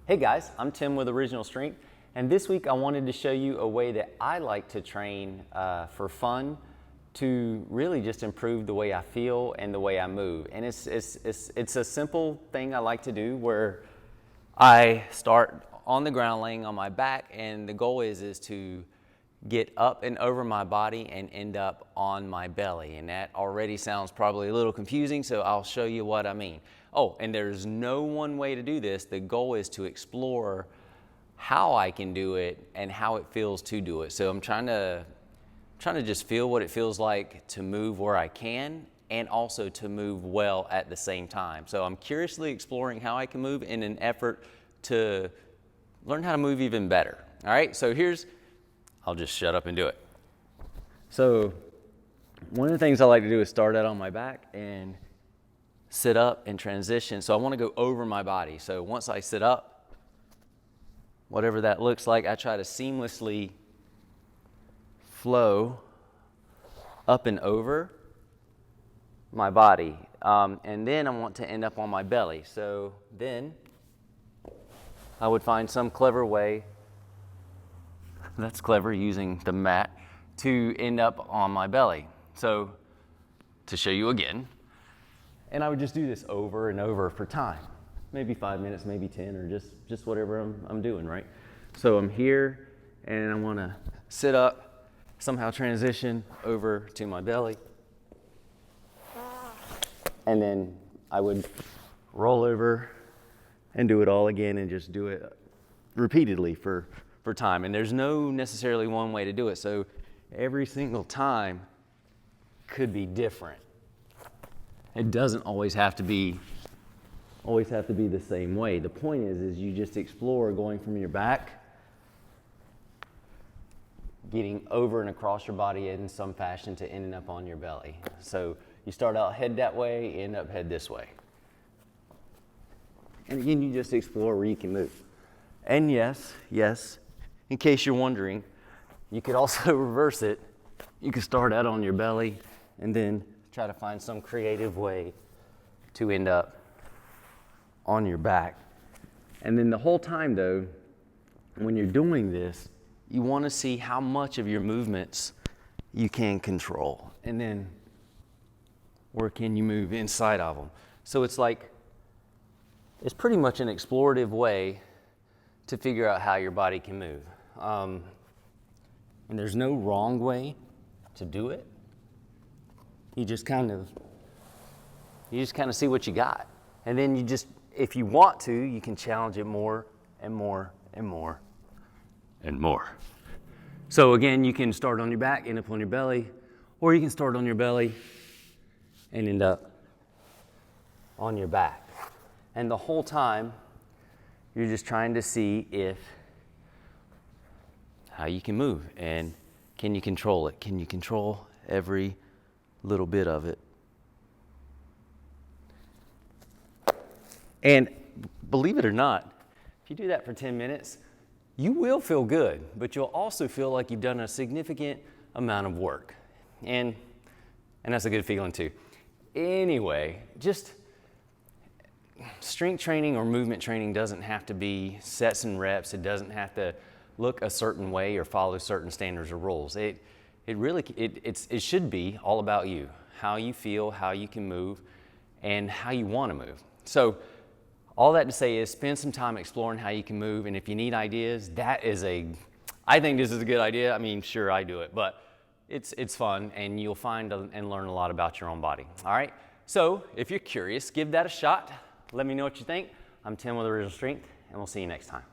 Hey guys, I'm Tim with Original Strength, and this week I wanted to show you a way that I like to train for fun to really just improve the way I feel and the way I move. And it's a simple thing I like to do where I start on the ground laying on my back, and the goal is to get up and over my body and end up on my belly. And that already sounds probably a little confusing, so I'll show you what I mean. Oh, and there's no one way to do this. The goal is to explore how I can do it and how it feels to do it. So I'm trying to just feel what it feels like to move where I can and also to move well at the same time. So I'm curiously exploring how I can move in an effort to learn how to move even better. All right, so I'll just shut up and do it. So one of the things I like to do is start out on my back and sit up and transition. So I want to go over my body. So once I sit up, whatever that looks like, I try to seamlessly flow up and over my body. And then I want to end up on my belly. So then I would find some clever way, that's clever, using the mat to end up on my belly. So to show you again, and I would just do this over and over for time, maybe 5 minutes, maybe 10, or just whatever I'm doing, right? So I'm here, and I want to sit up, somehow transition over to my belly, and then I would roll over and do it all again, and just do it repeatedly for time. And there's no necessarily one way to do it, so every single time could be different. It doesn't always have to be the same way. The point is you just explore going from your back, getting over and across your body in some fashion to ending up on your belly. So you start out head that way, end up head this way. And again, you just explore where you can move. And yes, in case you're wondering, you could also reverse it. You could start out on your belly and then try to find some creative way to end up on your back. And then the whole time though, when you're doing this, you want to see how much of your movements you can control, and then where can you move inside of them. So it's pretty much an explorative way to figure out how your body can move. And there's no wrong way to do it. You just kind of see what you got. And then if you want to, you can challenge it more and more and more and more. So again, you can start on your back, end up on your belly, or you can start on your belly and end up on your back. And the whole time, you're just trying to see how you can move, and can you control it? Can you control every little bit of it? And believe it or not, if you do that for 10 minutes, you will feel good, but you'll also feel like you've done a significant amount of work. And that's a good feeling too. Anyway, just strength training or movement training doesn't have to be sets and reps. It doesn't have to look a certain way or follow certain standards or rules. It should be all about you, how you feel, how you can move, and how you want to move. So all that to say is spend some time exploring how you can move, and if you need ideas, I think this is a good idea. I mean, sure, I do it, but it's fun, and you'll find and learn a lot about your own body. All right, so if you're curious, give that a shot. Let me know what you think. I'm Tim with Original Strength, and we'll see you next time.